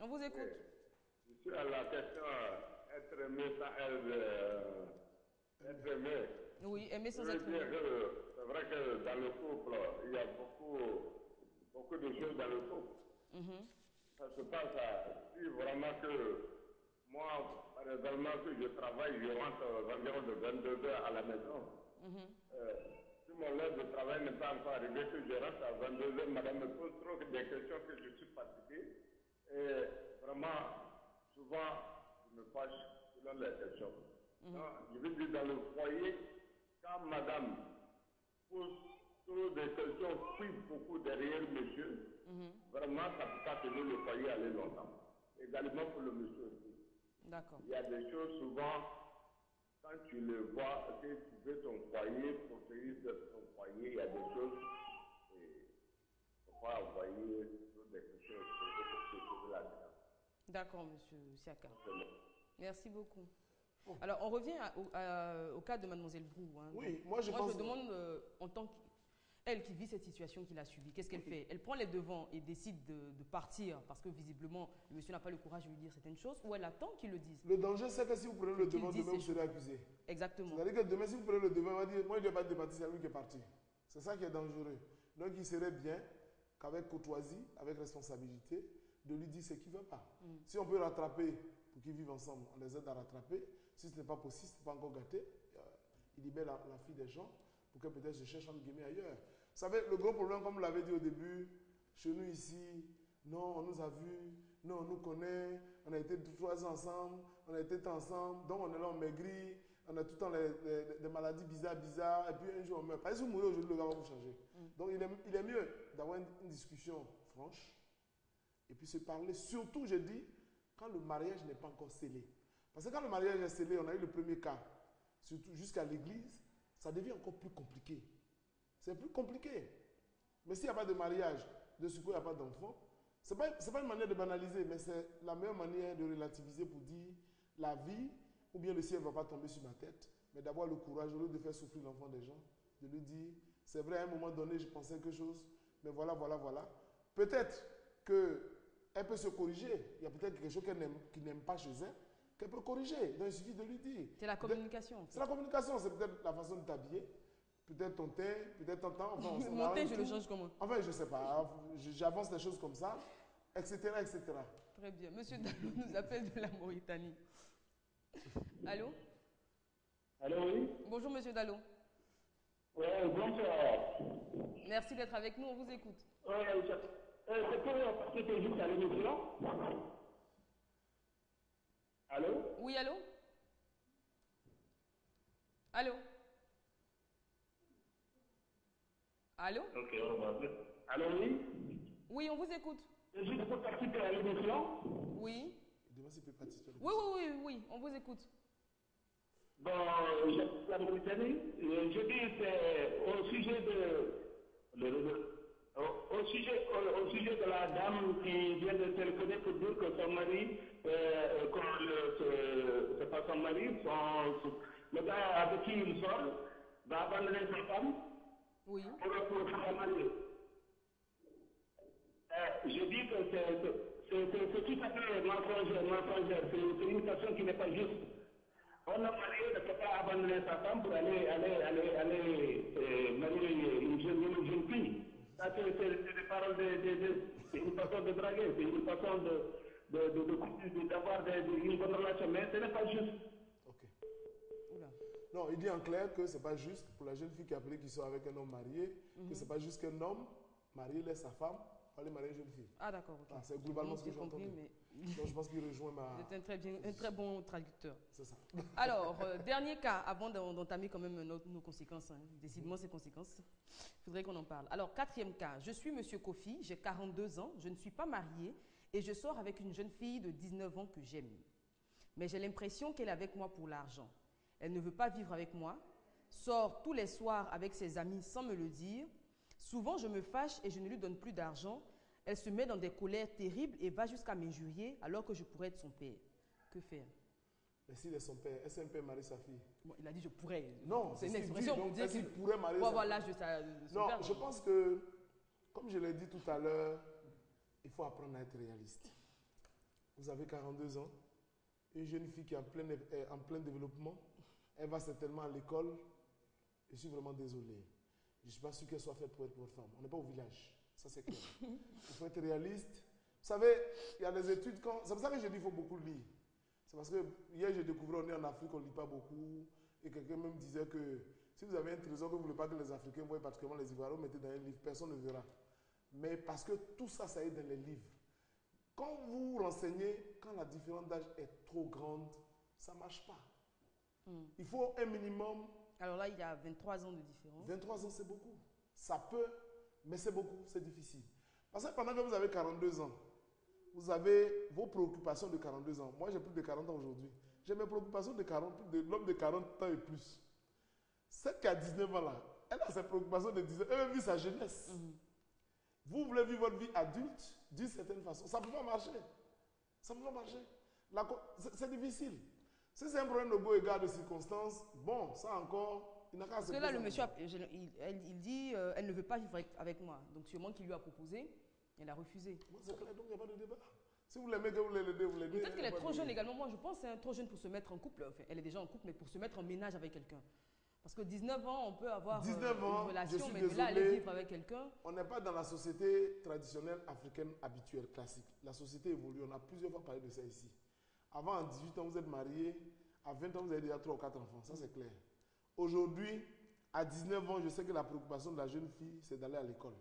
On vous écoute. Je suis à la question être aimé sans être aimé. Oui, aimer Je sans veux être dire aimé. que c'est vrai que dans le couple, il y a beaucoup de choses dans le couple. Ça se passe si vraiment que moi, par exemple, que je travaille, je rentre aux environs de 22 heures à la maison. Si mon heure de travail n'est pas encore arrivé, que je rentre à 22 heures, madame me pose trop des questions que je suis fatigué. Et vraiment, souvent, je me fâche selon les questions. Donc, je veux dire, dans le foyer, quand madame pose trop de questions, puis beaucoup derrière monsieur, vraiment, ça ne peut pas tenir le foyer aller longtemps. Également pour le monsieur aussi. D'accord. Il y a des choses souvent, quand tu le vois, que tu veux ton foyer, protéger ton foyer, il y a des choses, il ne faut pas envoyer sur des questions pour là-dedans. D'accord, monsieur Siaka. C'est bon. Merci beaucoup. Alors, on revient au cas de mademoiselle Brou. Hein. Oui, Donc, moi je pense... je demande, en tant qu'elle qui vit cette situation qu'il a subie, qu'est-ce qu'elle fait? Elle prend les devants et décide de partir parce que visiblement, le monsieur n'a pas le courage de lui dire certaines choses, ou elle attend qu'il le dise? Le danger, c'est que si vous prenez le devant, dise demain vous ces serez accusé. Exactement. C'est-à-dire que demain, si vous prenez le devant, on va dire, moi je ne dois pas débattre, c'est lui qui est parti. C'est ça qui est dangereux. Donc il serait bien qu'avec courtoisie, avec responsabilité, de lui dire ce qu'il ne veut pas. Si on peut rattraper pour qu'ils vivent ensemble, on les aide à rattraper. Si ce n'est pas possible, ce n'est pas encore gâté, il libère la fille des gens pour que peut-être je cherche entre guillemets ailleurs. Vous savez, le gros problème, comme vous l'avez dit au début, chez nous ici, non, on nous a vus, non, on nous connaît, on a été 3 ans ensemble, on a été ensemble, donc on est là, on maigrit, on a tout le temps des maladies bizarres, et puis un jour on meurt. Parce que si vous mourrez aujourd'hui, le gars va vous changer. Donc il est mieux d'avoir une discussion franche, et puis se parler, surtout, je dis, quand le mariage n'est pas encore scellé. Parce que quand le mariage est scellé, on a eu le premier cas, surtout jusqu'à l'église, ça devient encore plus compliqué. C'est plus compliqué. Mais s'il n'y a pas de mariage, de ce coup, il n'y a pas d'enfant, ce n'est pas une manière de banaliser, mais c'est la meilleure manière de relativiser pour dire la vie, ou bien le ciel ne va pas tomber sur ma tête, mais d'avoir le courage, au lieu de faire souffrir l'enfant des gens, de lui dire, c'est vrai, à un moment donné, je pensais quelque chose, mais voilà. Peut-être qu'elle peut se corriger. Il y a peut-être quelque chose qu'il n'aime pas chez elle, qu'elle peut corriger. Donc il suffit de lui dire. C'est la communication. C'est la communication, c'est peut-être la façon de t'habiller, peut-être ton teint, peut-être ton temps. Enfin, Mon teint, je le change comment? Enfin, je ne sais pas. J'avance des choses comme ça, etc., etc. Très bien. Monsieur Dallou nous appelle de la Mauritanie. Allô? Allô, oui? Bonjour, monsieur Dallou. Oui, bonsoir. Merci d'être avec nous, on vous écoute. C'est pour participer juste à l'émission. Allô? Oui, allô? Allô? Allô? Ok, au revoir. Allô, oui? Oui, on vous écoute. C'est juste pour participer à l'émission. Oui. Demain, s'il peut participer. Oui, on vous écoute. Bon, je la Mauritanie. Je dis c'est au sujet au sujet de la dame qui vient de téléphoner pour dire que son mari, c'est pas son mari, le gars avec qui il sort, va abandonner sa femme Oui. pour se marier. Je dis que c'est tout à fait mensongère. C'est une question qui n'est pas juste. Un homme marié ne peut pas abandonner sa femme pour aller marier une jeune fille. Ça, c'est des paroles c'est une façon de draguer, c'est une façon d'avoir une bonne relation, mais ce n'est pas juste. Ok. Non, il dit en clair que ce n'est pas juste pour la jeune fille qui a appelé qui sort avec un homme marié, que ce n'est pas juste qu'un homme marié laisse sa femme pour aller marier une jeune fille. Ah d'accord, ok. C'est globalement ce que j'ai entendu. Mais... Donc je pense qu'il rejoint ma... Vous êtes un très bon traducteur. C'est ça. Alors, dernier cas, avant d'entamer quand même nos conséquences, hein. Décidément ces conséquences, il faudrait qu'on en parle. Alors, 4e cas, je suis monsieur Kofi, j'ai 42 ans, je ne suis pas mariée et je sors avec une jeune fille de 19 ans que j'aime. Mais j'ai l'impression qu'elle est avec moi pour l'argent. Elle ne veut pas vivre avec moi, sort tous les soirs avec ses amis sans me le dire. Souvent, je me fâche et je ne lui donne plus d'argent. Elle se met dans des colères terribles et va jusqu'à m'injurier alors que je pourrais être son père. Que faire? Mais s'il est son père, est-ce qu'un père marie sa fille? Bon, il a dit je pourrais. Non, c'est une expression pour dire qu'il pourrait marier sa fille. avoir l'âge de son non, père. Je pense que, comme je l'ai dit tout à l'heure, il faut apprendre à être réaliste. vous avez 42 ans, une jeune fille qui est en plein développement, elle va certainement à l'école. Je suis vraiment désolé. Je ne suis pas sûr qu'elle soit faite pour être votre femme. On n'est pas au village, ça c'est clair. Il faut être réaliste. Vous savez, il y a des études, c'est pour ça que je dis qu'il faut beaucoup lire. C'est parce que hier j'ai découvert, on est en Afrique, on ne lit pas beaucoup. Et quelqu'un même disait que si vous avez un trésor que vous ne voulez pas que les Africains voient, particulièrement les Ivoiriens, mettez dans un livre, personne ne verra. Mais parce que tout ça, ça est dans les livres. Quand vous vous renseignez, quand la différence d'âge est trop grande, ça ne marche pas. Il faut un minimum. Alors là, il y a 23 ans de différence. 23 ans, c'est beaucoup. Ça peut, mais c'est beaucoup, c'est difficile. Parce que pendant que vous avez 42 ans, vous avez vos préoccupations de 42 ans. Moi, j'ai plus de 40 ans aujourd'hui. J'ai mes préoccupations de 40, de l'homme de 40 ans et plus. Celle qui a 19 ans là, elle a ses préoccupations de 19 ans. Elle vit sa jeunesse. Vous voulez vivre votre vie adulte d'une certaine façon. Ça ne peut pas marcher. Ça ne peut pas marcher. C'est difficile. Si c'est un problème de goût et de circonstances, bon, ça encore, il n'a qu'à se Parce que là, le monsieur, il dit, elle ne veut pas vivre avec moi. Donc, sûrement qu'il lui a proposé, elle a refusé. C'est clair, donc il n'y a pas de débat. Si vous l'aimez, que vous l'aidez, vous l'aidez. Peut-être qu'elle est trop jeune également. Moi, je pense que c'est trop jeune pour se mettre en couple. Enfin, elle est déjà en couple, mais pour se mettre en ménage avec quelqu'un. Parce que 19 ans, on peut avoir 19 ans, une relation, je suis mais désolé, de là, aller vivre avec quelqu'un. On n'est pas dans la société traditionnelle africaine habituelle, classique. La société évolue. On a plusieurs fois parlé de ça ici. Avant, à 18 ans, vous êtes marié. À 20 ans, vous avez déjà 3 ou 4 enfants. Ça, c'est clair. Aujourd'hui, à 19 ans, je sais que la préoccupation de la jeune fille, c'est d'aller à l'école.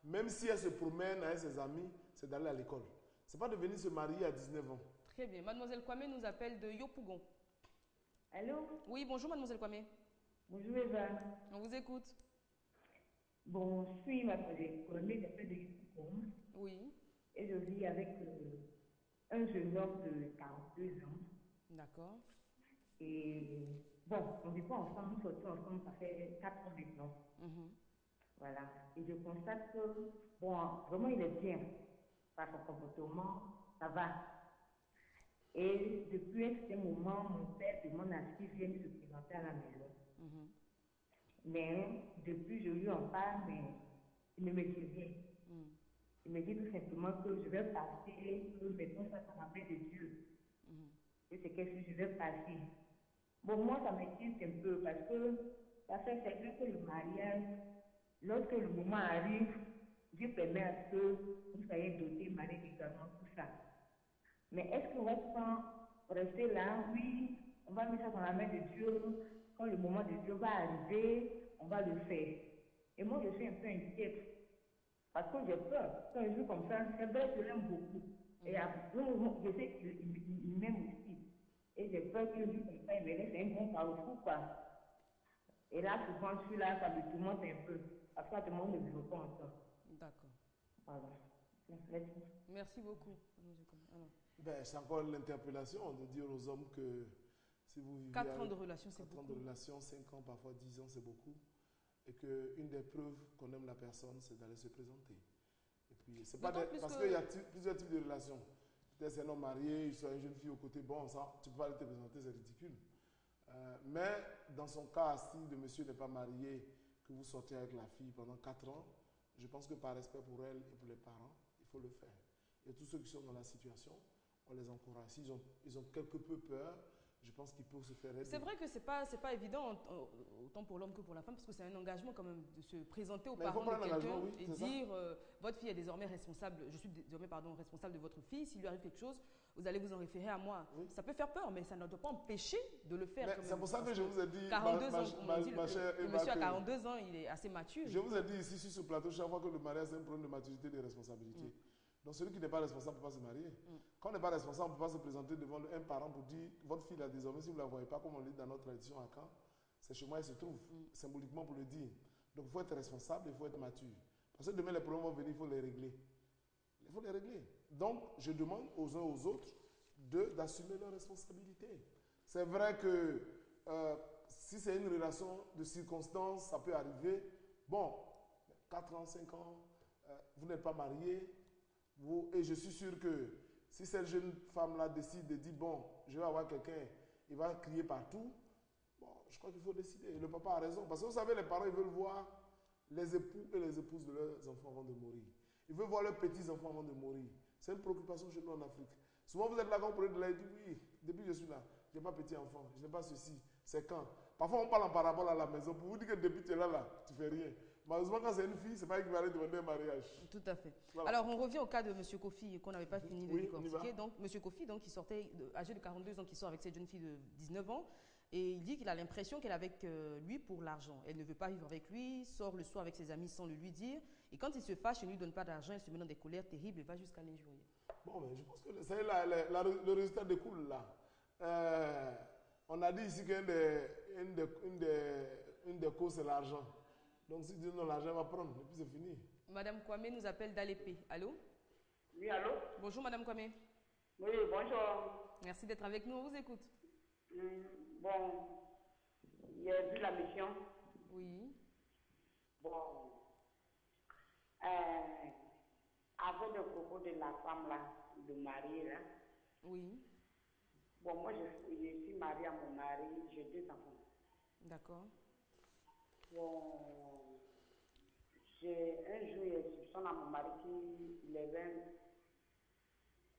Même si elle se promène avec ses amis, c'est d'aller à l'école. Ce n'est pas de venir se marier à 19 ans. Très bien. Mademoiselle Kwame nous appelle de Yopougon. Allô? Oui, bonjour Mademoiselle Kwame. Bonjour Eva. On vous écoute. Bon, je suis Mademoiselle Kwame, j'appelle de Yopougon. Oui. Et je vis avec un jeune homme de 42 ans. D'accord. Et bon, on vit pas ensemble, surtout ensemble, ça fait 4 ans maintenant. Voilà. Et je constate que, bon, vraiment il est bien. Par son comportement, ça va. Et depuis un certain moment, mon père demande à ce qu'il vienne se présenter à la maison. Mais depuis, je lui en parle, mais il ne me dit rien. Il me dit tout simplement que je vais passer, que maintenant ça la main de Dieu. Et c'est quelque chose que je vais passer. Bon, moi, ça m'inquiète un peu parce que ça fait vrai que le mariage, lorsque le moment arrive, Dieu permet à ce que vous soyez doté, marié également, tout ça. Mais est-ce qu'on va rester là? Oui, on va mettre ça dans la main de Dieu. Quand le moment de Dieu va arriver, on va le faire. Et moi, je suis un peu inquiète. Parce que j'ai peur. Quand je joue comme ça, c'est vrai que je l'aime beaucoup. Et je sais qu'il m'aime aussi. Et j'ai peur que je joue comme ça, il me laisse un bon carrefour, quoi. Et là, souvent, je suis là, ça me tourmente un peu. Parce qu'à tout le monde ne veut pas ensemble. D'accord. Voilà. Merci. Merci beaucoup. Ben, c'est encore l'interpellation de dire aux hommes que si vous vivez 4 ans de relation, c'est beaucoup. 4 ans de relation, 5 ans, parfois 10 ans, c'est beaucoup. Et qu'une des preuves qu'on aime la personne, c'est d'aller se présenter. Et puis, c'est pas parce qu'il y a plusieurs types de relations. Peut-être c'est un homme marié, il soit une jeune fille au côté, bon, ça, tu peux pas aller te présenter, c'est ridicule. Mais dans son cas, si le monsieur n'est pas marié, que vous sortez avec la fille pendant 4 ans, je pense que par respect pour elle et pour les parents, il faut le faire. Et tous ceux qui sont dans la situation, on les encourage. S'ils ont quelque peu peur, je pense qu'ils peuvent se faire aider. C'est vrai que c'est pas évident, autant pour l'homme que pour la femme, parce que c'est un engagement quand même de se présenter aux parents de quelqu'un et dire votre fille est désormais responsable, je suis désormais responsable de votre fille, s'il lui arrive quelque chose, vous allez vous en référer à moi. Oui. Ça peut faire peur, mais ça ne doit pas empêcher de le faire. C'est pour ça que je vous ai dit, 42 ans, ma chère le monsieur a 42 ans, il est assez mature. Je vous ai dit ici sur ce plateau, chaque fois que le mariage c'est un problème de maturité et de responsabilité. Donc celui qui n'est pas responsable ne peut pas se marier. Quand on n'est pas responsable, on ne peut pas se présenter devant un parent pour dire votre fille là désormais, si vous ne la voyez pas, comme on le dit dans notre tradition à Caen, c'est chez moi elle se trouve, symboliquement pour le dire. Donc il faut être responsable, il faut être mature. Parce que demain les problèmes vont venir, il faut les régler. Il faut les régler. Donc je demande aux uns aux autres d'assumer leurs responsabilités. C'est vrai que si c'est une relation de circonstances, ça peut arriver. Bon, 4 ans, 5 ans, vous n'êtes pas mariés. Et je suis sûr que si cette jeune femme-là décide de dire, bon, je vais avoir quelqu'un, il va crier partout, bon, je crois qu'il faut décider. Et le papa a raison. Parce que vous savez, les parents, ils veulent voir les époux et les épouses de leurs enfants avant de mourir. Ils veulent voir leurs petits-enfants avant de mourir. C'est une préoccupation chez nous en Afrique. Souvent, vous êtes là quand vous prenez de l'aide, oui, depuis que je suis là, je n'ai pas petit enfant, je n'ai pas ceci, c'est quand. Parfois, on parle en parabole à la maison pour vous dire que depuis que tu es là, tu ne fais rien. Malheureusement, quand c'est une fille, ce n'est pas elle qui va aller demander un mariage. Tout à fait. Voilà. Alors, on revient au cas de M. Kofi qu'on n'avait pas fini de Oui, décortiquer. Donc, M. Kofi, donc, âgé de 42 ans, qui sort avec cette jeune fille de 19 ans. Et il dit qu'il a l'impression qu'elle est avec lui pour l'argent. Elle ne veut pas vivre avec lui, sort le soir avec ses amis sans le lui dire. Et quand il se fâche et ne lui donne pas d'argent, elle se met dans des colères terribles et va jusqu'à l'injurier. Bon, mais je pense que le résultat découle là. On a dit ici qu'une des causes, c'est l'argent. Donc, si Dieu non, l'argent va prendre, et puis c'est fini. Madame Kwame nous appelle d'Alépé. Allô? Oui, allô? Bonjour, Madame Kwame. Oui, bonjour. Merci d'être avec nous. On vous écoute. Bon, j'ai vu la mission. Oui. Bon, avec le propos de la femme là, de marier là. Oui. Bon, moi je suis mariée à mon mari, j'ai 2 enfants. D'accord. Bon, un jour, j'ai soupçonné à mon mari qu'il avait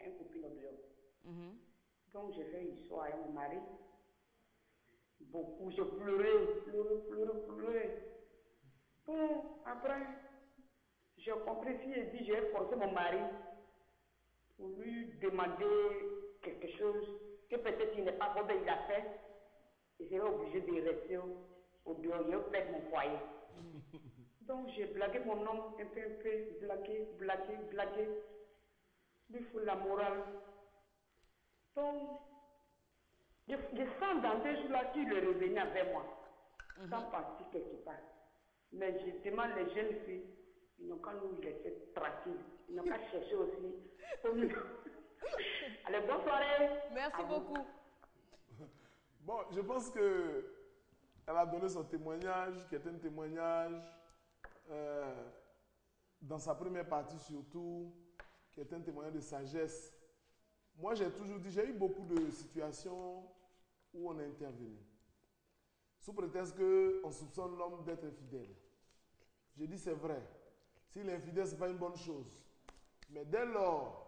un copine au bureau. Donc, j'ai fait une histoire avec mon mari. Beaucoup, j'ai pleuré. Bon, après, j'ai compris si et dit, j'ai forcé mon mari pour lui demander quelque chose que peut-être il n'est pas bon, il a fait. Et j'étais obligé de rester au dehors, je perds mon foyer. Donc j'ai blagué mon homme un peu, blagué. Lui faut la morale. Donc, je sens dans 2 jours là qu'il est revenu avec moi, sans partir quelque part. Mais je demande les jeunes filles, ils n'ont qu'à nous laisser tranquilles. Ils n'ont qu'à chercher aussi. Allez, bonne soirée. Merci beaucoup. Bon, je pense que elle a donné son témoignage, qui est un témoignage dans sa première partie surtout, qui est un témoignage de sagesse. Moi, j'ai toujours dit, j'ai eu beaucoup de situations où on est intervenu. Sous prétexte qu'on soupçonne l'homme d'être infidèle. J'ai dit, c'est vrai. S'il est infidèle, ce n'est pas une bonne chose. Mais dès lors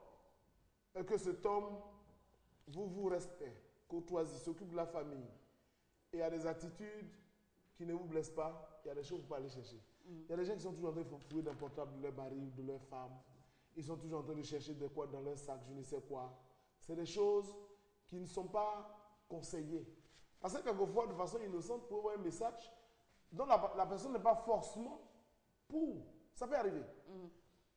que cet homme vous respecte, courtoisie, s'occupe de la famille, et a des attitudes qui ne vous blessent pas, il y a des choses que vous pouvez aller chercher. Il y a des gens qui sont toujours en train de fouiller d'un portable de leur mari ou de leur femme. Ils sont toujours en train de chercher de quoi dans leur sac, je ne sais quoi. C'est des choses qui ne sont pas conseillées. Parce que quelquefois, de façon innocente, vous pouvez avoir un message dont la personne n'est pas forcément pour. Ça peut arriver.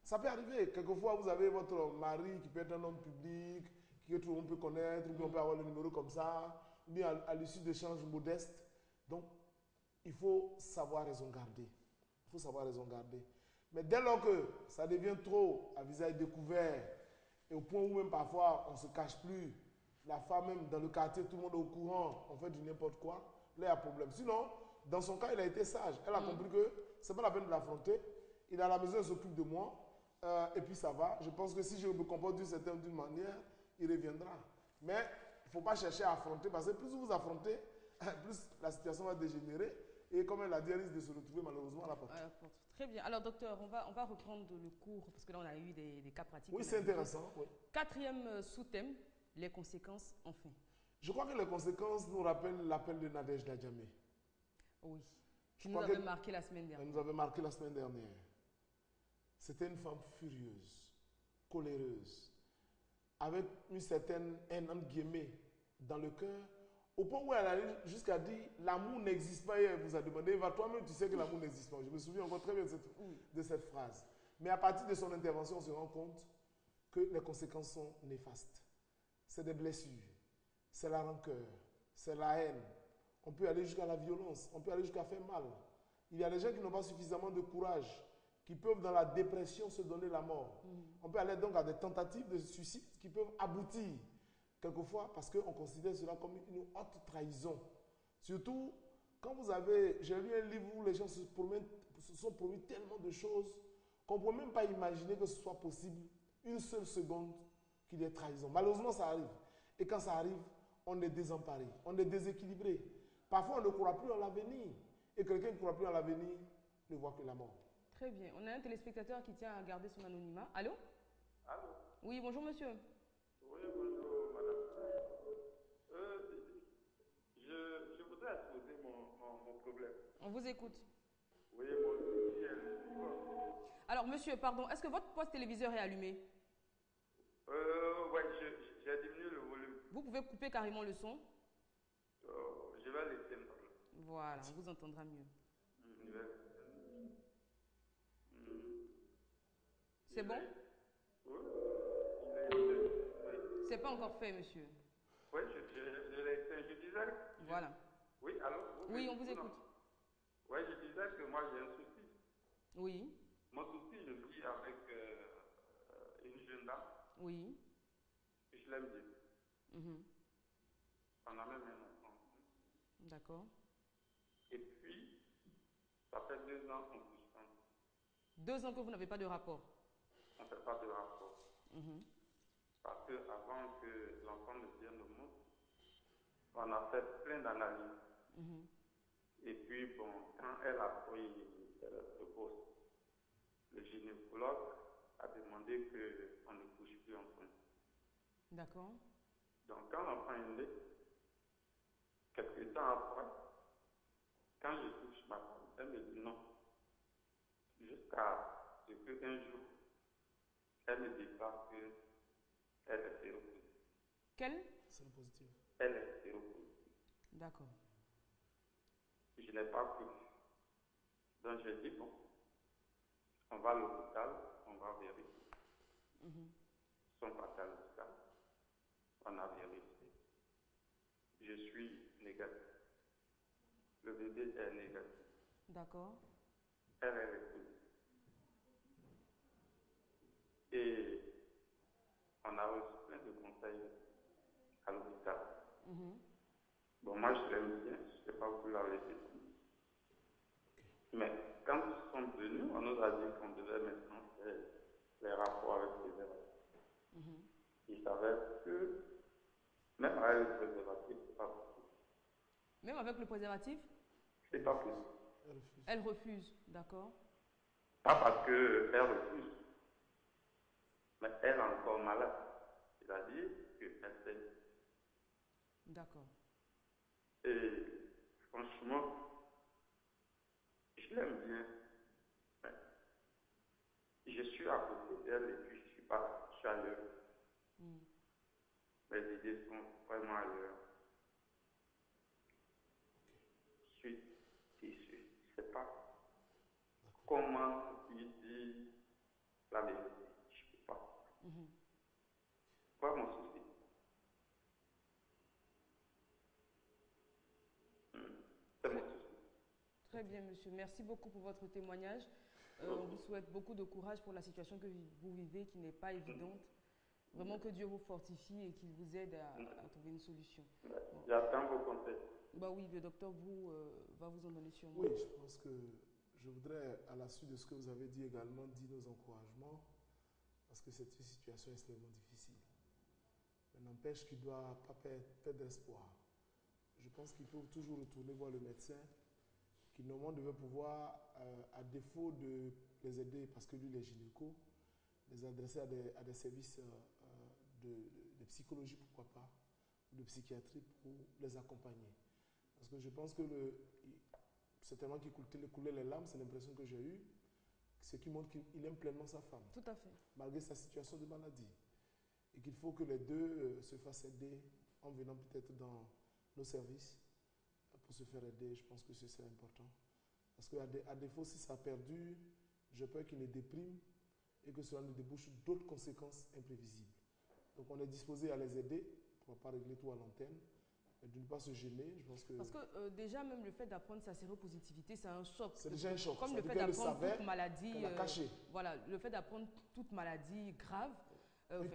Ça peut arriver. Quelquefois, vous avez votre mari qui peut être un homme public, que tout le monde peut connaître, ou bien on peut avoir le numéro comme ça, ou bien à l'issue d'échanges modestes. Donc, il faut savoir raison garder. Il faut savoir raison garder. Mais dès lors que ça devient trop à visage découvert, et au point où même parfois on ne se cache plus, la femme même dans le quartier, tout le monde est au courant, on fait du n'importe quoi, là il y a problème. Sinon, dans son cas, il a été sage. Elle a compris que ce n'est pas la peine de l'affronter. Il est à la maison, il s'occupe de moi, et puis ça va. Je pense que si je me comporte d'une manière, il reviendra. Mais il ne faut pas chercher à affronter, parce que plus vous affrontez, plus la situation va dégénérer. Et comme elle a dit, elle risque de se retrouver malheureusement à la porte. Très bien. Alors, docteur, on va reprendre le cours, parce que là, on a eu des cas pratiques. Oui, c'est intéressant. Oui. 4e sous-thème, les conséquences, enfin. Je crois que les conséquences nous rappellent l'appel de Nadège Djamé. Oui. Qui nous avait marqué la semaine dernière. Elle nous avait marqué la semaine dernière. C'était une femme furieuse, coléreuse, avec une certaine haine, entre guillemets, dans le cœur, au point où elle allait jusqu'à dire l'amour n'existe pas. Et elle vous a demandé, va toi-même, tu sais que l'amour n'existe pas. Je me souviens encore très bien de cette phrase. Mais à partir de son intervention, on se rend compte que les conséquences sont néfastes. C'est des blessures, c'est la rancœur, c'est la haine. On peut aller jusqu'à la violence, on peut aller jusqu'à faire mal. Il y a des gens qui n'ont pas suffisamment de courage, qui peuvent dans la dépression se donner la mort. On peut aller donc à des tentatives de suicide qui peuvent aboutir. Quelquefois, parce qu'on considère cela comme une haute trahison. Surtout, quand vous avez... J'ai lu un livre où les gens se sont promis tellement de choses qu'on ne peut même pas imaginer que ce soit possible, une seule seconde, qu'il y ait trahison. Malheureusement, ça arrive. Et quand ça arrive, on est désemparé, on est déséquilibré. Parfois, on ne croit plus en l'avenir. Et quelqu'un qui ne croit plus en l'avenir ne voit que la mort. Très bien. On a un téléspectateur qui tient à garder son anonymat. Allô? Allô? Oui, bonjour monsieur. Oui, bonjour. voudrais exposer mon problème. On vous écoute. Oui, mon souci est le suivant. Alors, monsieur, pardon, est-ce que votre poste téléviseur est allumé? Oui, j'ai diminué le volume. Vous pouvez couper carrément le son? Je vais l'éteindre. Voilà, on vous entendra mieux. C'est bon? Oui. C'est pas encore fait, monsieur. Oui, je l'ai éteint. Je disais. Voilà. Oui, allô? Oui, on vous écoute. Oui, je disais que moi j'ai un souci. Oui. Mon souci, je vis avec une jeune dame. Oui. Je l'aime bien. On a même un enfant. D'accord. Et puis, ça fait 2 ans qu'on touche pas. 2 ans que vous n'avez pas de rapport? On ne fait pas de rapport. Parce qu'avant que l'enfant ne vienne au monde, on a fait plein d'analyses. Et puis, bon, quand elle a pris le poste, le gynécologue a demandé qu'on ne couche plus ensemble. D'accord. Donc, quand l'enfant est né, quelques temps après, quand je touche ma femme, elle me dit non. Jusqu'à ce qu'un jour, elle me déclare qu'elle est séropositive. Quelle? Séropositive. Elle est séropositive. D'accord. Je n'ai pas cru. Donc j'ai dit bon, on va à l'hôpital, on va vérifier. Son passé à l'hôpital, on a vérifié. Je suis négatif. Le bébé est négatif. D'accord. Elle est positive. Et on a reçu plein de conseils à l'hôpital. Bon, moi je l'aime bien, je ne sais pas vous la laisser. Mais quand ils sont venus, on nous a dit qu'on devait maintenant faire les rapports avec les préservatifs. Il s'avère que même avec le préservatif, ce n'est pas possible. Même avec le préservatif? C'est pas possible. Elle refuse, d'accord. Pas parce qu'elle refuse, mais elle est encore malade. C'est-à-dire qu'elle saigne. D'accord. Et franchement, je l'aime bien. Mais je suis à côté d'elle et puis je ne suis pas là, je suis ailleurs. Mes idées sont vraiment ailleurs. Je suis déçu. Je ne sais pas comment lui dire la vérité. Je ne peux pas. Quoi mon souci? C'est mon souci. Très bien, monsieur. Merci beaucoup pour votre témoignage. On vous souhaite beaucoup de courage pour la situation que vous vivez, qui n'est pas évidente. Vraiment que Dieu vous fortifie et qu'il vous aide à trouver une solution. Bon. J'attends vos conseils. Bah oui, le docteur va vous en donner sûrement. Oui, je pense que je voudrais, à la suite de ce que vous avez dit également, dire nos encouragements, parce que c'est une situation extrêmement difficile. Mais n'empêche qu'il ne doit pas perdre espoir. Je pense qu'il faut toujours retourner voir le médecin, qui normalement devait pouvoir, à défaut de les aider, parce que lui, les gynécos, les adresser à des services de psychologie, pourquoi pas, ou de psychiatrie pour les accompagner. Parce que je pense que c'est tellement qu'il coulait les larmes, c'est l'impression que j'ai eue, ce qui montre qu'il aime pleinement sa femme. Tout à fait. Malgré sa situation de maladie. Et qu'il faut que les deux se fassent aider en venant peut-être dans nos services pour se faire aider. Je pense que c'est important. Parce qu'à défaut, si ça perdure, j'ai peur qu'il ne déprime et que cela ne débouche d'autres conséquences imprévisibles. Donc on est disposé à les aider pour ne pas régler tout à l'antenne, mais de ne pas se gêner. Je pense que parce que déjà même le fait d'apprendre sa séropositivité, c'est un choc. C'est déjà un choc. Comme le fait d'apprendre toute maladie, voilà, le fait d'apprendre toute maladie grave,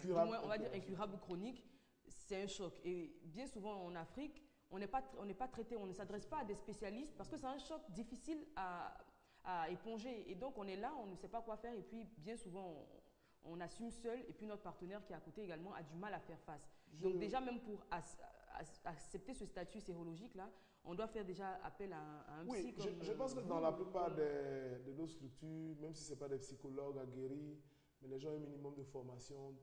du moins on va dire incurable ou chronique, c'est un choc. Et bien souvent en Afrique, on n'est pas traité, on ne s'adresse pas à des spécialistes parce que c'est un choc difficile à éponger. Et donc on est là, on ne sait pas quoi faire et puis bien souvent on assume seul et puis notre partenaire qui est à côté également a du mal à faire face. Donc déjà même pour accepter ce statut sérologique là, on doit faire déjà appel à un psy. Oui, je pense que dans la plupart de nos structures, même si ce n'est pas des psychologues aguerris, mais les gens ont un minimum de formation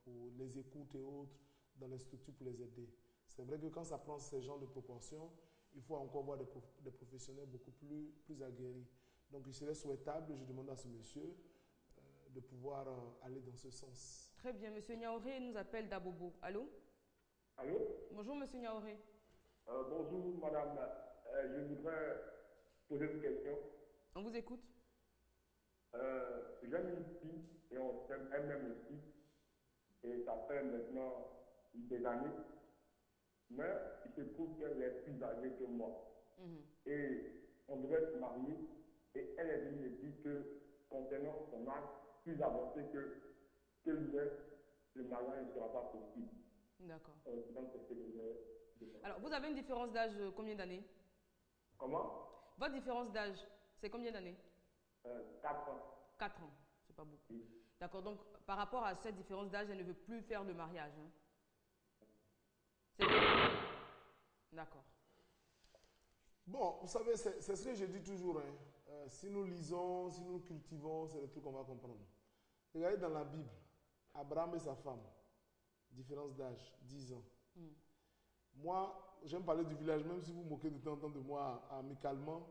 pour les écoutes et autres dans les structures pour les aider. C'est vrai que quand ça prend ces genres de proportions, il faut encore voir des professionnels beaucoup plus aguerris. Donc, il serait souhaitable, je demande à ce monsieur, de pouvoir aller dans ce sens. Très bien. Monsieur Niaoré nous appelle d'Abobo. Allô? Allô? Bonjour, monsieur Niaoré. Bonjour, madame. Je voudrais poser une question. On vous écoute. J'aime une fille et on s'aime elle-même aussi. Et ça fait maintenant des années. Mais il se trouve qu'elle est plus âgée que moi. Et on devait se marier. Et elle est venue me dire que, concernant son âge plus avancé que lui, le mariage ne sera pas possible. D'accord. Donc, c'est ce que je vais dire. Alors, vous avez une différence d'âge combien d'années? Comment? Votre différence d'âge, c'est combien d'années? 4 ans. 4 ans, c'est pas beaucoup. Oui. D'accord, donc par rapport à cette différence d'âge, elle ne veut plus faire le mariage. Hein? C'est bien. D'accord. Bon, vous savez, c'est ce que je dis toujours. Hein. Si nous lisons, si nous cultivons, c'est le truc qu'on va comprendre. Regardez dans la Bible, Abraham et sa femme, différence d'âge, 10 ans. Moi, j'aime parler du village, même si vous vous moquez de temps en temps de moi amicalement.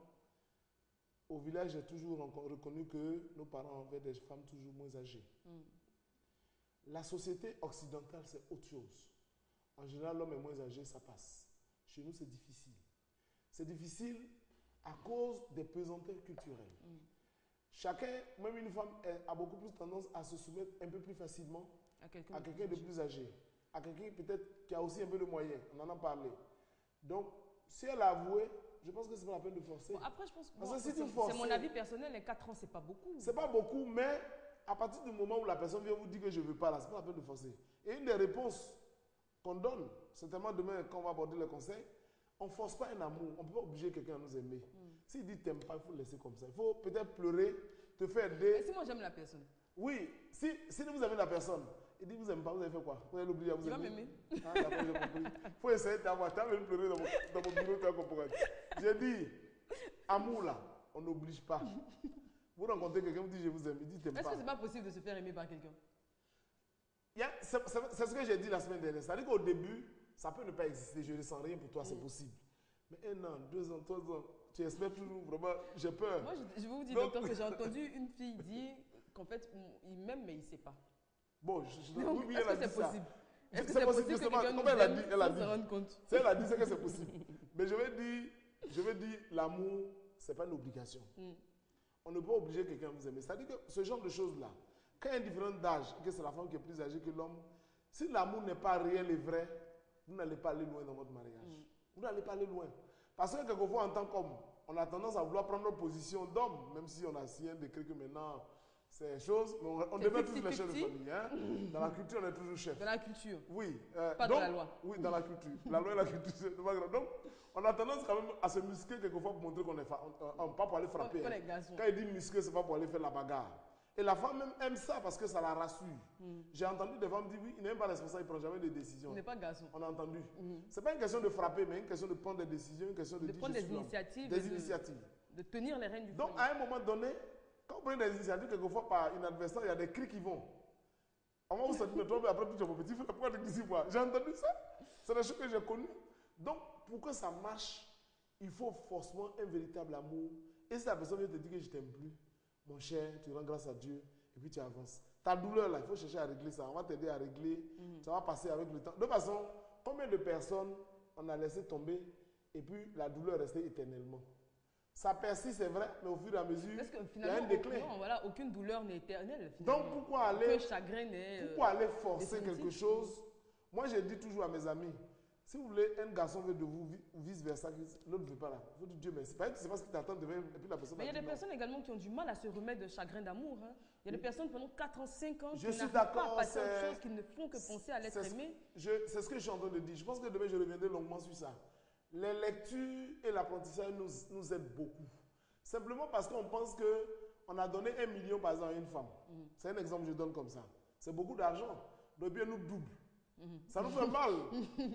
Au village, j'ai toujours reconnu que nos parents avaient des femmes toujours moins âgées. La société occidentale, c'est autre chose. En général, l'homme est moins âgé, ça passe. Chez nous, c'est difficile. C'est difficile à cause des pesanteurs culturelles. Chacun, même une femme, a beaucoup plus tendance à se soumettre un peu plus facilement à quelqu'un de plus âgé. À quelqu'un peut-être qui a aussi un peu de moyens. On en a parlé. Donc, si elle a avoué, je pense que c'est pas la peine de forcer. Bon, après, je pense que c'est mon avis personnel, les 4 ans, c'est pas beaucoup. C'est pas beaucoup, mais à partir du moment où la personne vient vous dire que je ne veux pas là, c'est pas la peine de forcer. Et une des réponses qu'on donne, certainement demain quand on va aborder le conseil, on ne force pas un amour. On ne peut pas obliger quelqu'un à nous aimer. S'il dit t'aimes pas, il faut le laisser comme ça. Il faut peut-être pleurer, te faire aider. Mais si moi j'aime la personne. Oui, si vous aimez la personne, il dit vous n'aimez pas, vous avez fait quoi? Vous allez l'obliger à vous aimer. Il va m'aimer. Ah, d'accord, j'ai compris. Il faut essayer d'avoir. Tu as même pleuré dans mon bureau, tu as compris. J'ai dit, amour là, on n'oblige pas. Vous rencontrez quelqu'un, vous dites je vous aime, il dit t'aimes pas. Est-ce que c'est pas possible de se faire aimer par quelqu'un? C'est ce que j'ai dit la semaine dernière. C'est-à-dire qu'au début, ça peut ne pas exister. Je ne sens rien pour toi, c'est possible. Mais 1 an, 2 ans, 3 ans, tu espères toujours vraiment, j'ai peur. Moi, je vais vous dire, docteur, que j'ai entendu une fille dire qu'en fait, il m'aime, mais il ne sait pas. Bon, donc, oui, elle a dit ça. Est-ce que c'est possible que quelqu'un nous aime sans se rendre compte? Si elle a dit, c'est que c'est possible. Mais je vais dire, l'amour, ce n'est pas une obligation. On ne peut pas obliger quelqu'un à vous aimer. C'est-à-dire que ce genre de choses-là, quand il y a une différence d'âge, que c'est la femme qui est plus âgée que l'homme, si l'amour n'est pas réel et vrai, vous n'allez pas aller loin dans votre mariage. Vous n'allez pas aller loin. Parce que quelquefois, en tant qu'homme, on a tendance à vouloir prendre notre position d'homme, même si on a signé un décret que maintenant, c'est chose. On devient tous les chefs de famille. Hein? Dans la culture, on est toujours chef. Dans la culture. Oui. Pas dans la loi. Oui, dans la culture. La loi et la culture, c'est pas grave. Donc, on a tendance quand même à se muscler quelquefois pour montrer qu'on est pas pour aller frapper. Quand il dit muscler, c'est pas pour aller faire la bagarre. Et la femme même aime ça parce que ça la rassure. J'ai entendu des femmes dire oui, il n'est même pas responsable, il ne prend jamais de décisions. Il n'est pas garçon. On a entendu. Ce n'est pas une question de frapper, mais une question de prendre des décisions, une question de prendre des initiatives. Des initiatives. De tenir les rênes du Donc, foyer. à un moment donné, quand on prend des initiatives, quelquefois par inadvertance, il y a des cris qui vont. On va vous sentir, mais toi, mais après, tu as mon petit frère, pourquoi tu dis moi? J'ai entendu ça. C'est des choses que j'ai connues. Donc, pour que ça marche, il faut forcément un véritable amour. Et si la personne vient te dire que je t'aime plus, mon cher, tu rends grâce à Dieu et puis tu avances. Ta douleur là, il faut chercher à régler ça. On va t'aider à régler. Ça va passer avec le temps. De toute façon, combien de personnes on a laissé tomber et puis la douleur est restée éternellement? Ça persiste, c'est vrai, mais au fur et à mesure, il y a un déclin. Non, voilà, aucune douleur n'est éternelle. Donc pourquoi aller, aucun chagrin n'est forcer quelque chose? Moi, je dis toujours à mes amis, si vous voulez, un garçon veut de vous ou vice-versa, l'autre ne veut pas là. Il faut dire Dieu merci. C'est pas ce qu'il t'attend de même, et puis la personne. Mais il y a des personnes également qui ont du mal à se remettre de chagrin d'amour. Hein. Il y a des personnes pendant 4 ans, 5 ans qui n'arrivent pas à passer à autre chose, qui ne font que penser à l'être aimé. C'est ce que je suis en train de dire. Je pense que demain, je reviendrai longuement sur ça. Les lectures et l'apprentissage nous aident beaucoup. Simplement parce qu'on pense qu'on a donné 1 million par exemple à une femme. C'est un exemple que je donne comme ça. C'est beaucoup d'argent. Donc bien nous double. Ça nous fait mal.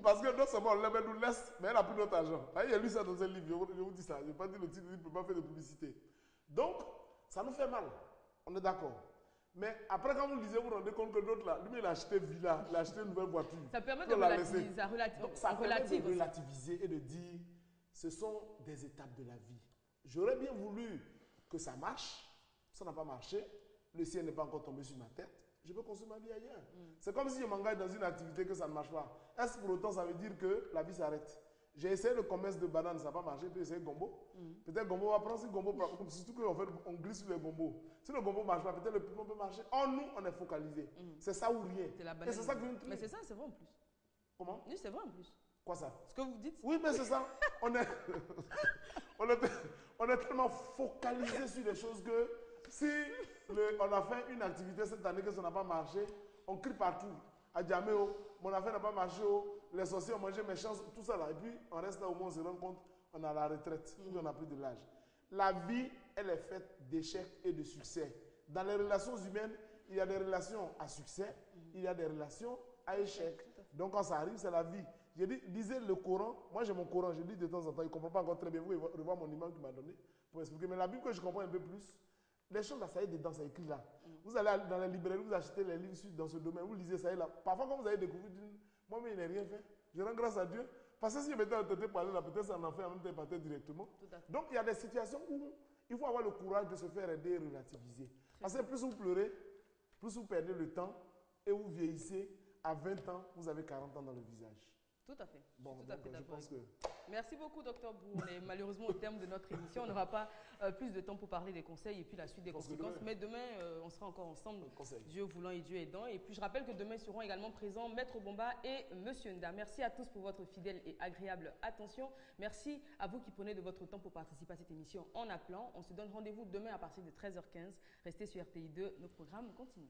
Parce que non seulement on nous laisse, mais elle n'a plus notre argent. Il y a lu ça dans un livre, je vous dis ça. Je n'ai pas dit le titre, il ne peut pas faire de publicité. Donc, ça nous fait mal. On est d'accord. Mais après, quand vous lisez, vous vous rendez compte que l'autre là, lui, il a acheté villa, il a acheté une nouvelle voiture. Ça permet de relativiser. Donc, ça permet de relativiser et de dire, Ce sont des étapes de la vie. J'aurais bien voulu que ça marche. Ça n'a pas marché. Le ciel n'est pas encore tombé sur ma tête. Je peux construire ma vie ailleurs. C'est comme si je m'engage dans une activité que ça ne marche pas. Est-ce pour autant ça veut dire que la vie s'arrête? J'ai essayé le commerce de bananes, ça n'a pas marché. Puis j'ai essayé Gombo. Peut-être Gombo va prendre si Gombo, surtout qu'on glisse sur les Gombo. Si le Gombo ne marche pas, peut-être le piment peut marcher. Or, nous, on est focalisé. C'est ça ou rien. Et c'est ça que je Mais c'est ça, c'est vrai en plus. Comment? Oui, c'est vrai en plus. Quoi ça? Ce que vous dites. Oui, mais c'est ça. On est, on est tellement focalisé sur les choses que si on a fait une activité cette année que ça n'a pas marché, on crie partout. À Djameo, mon affaire n'a pas marché, les sorciers ont mangé mes chances, tout ça là. Et puis on reste là au moins, on se rend compte, on a la retraite, ou on a pris de l'âge. La vie, elle est faite d'échecs et de succès. Dans les relations humaines, il y a des relations à succès, il y a des relations à échec. Donc quand ça arrive, c'est la vie. J'ai dit, lisez le Coran. Moi j'ai mon Coran, je lis de temps en temps. Il ne comprend pas encore très bien. Vous pouvez revoir mon imam qui m'a donné pour expliquer. Mais la Bible que je comprends un peu plus, les choses là, ça y est dedans, ça est écrit là. Vous allez dans la librairie, vous achetez les livres dans ce domaine, vous lisez ça y est là. Parfois quand vous allez découvrir, vous dites, moi mais il n'a rien fait. Je rends grâce à Dieu. Parce que si je m'étais entêté pour aller là, peut-être ça en fait en même temps partir directement. Donc il y a des situations où il faut avoir le courage de se faire aider et relativiser. Parce que plus vous pleurez, plus vous perdez le temps et vous vieillissez. À 20 ans, vous avez 40 ans dans le visage. Tout à fait. Bon, tout à fait je pense que... Merci beaucoup, Dr Bou. On est malheureusement au terme de notre émission. On n'aura pas plus de temps pour parler des conseils et puis la suite des conséquences. Mais demain, on sera encore ensemble, Dieu voulant et Dieu aidant. Et puis, je rappelle que demain seront également présents Maître Bomba et Monsieur Nda. Merci à tous pour votre fidèle et agréable attention. Merci à vous qui prenez de votre temps pour participer à cette émission en appelant. On se donne rendez-vous demain à partir de 13h15. Restez sur RTI2. Nos programmes continuent.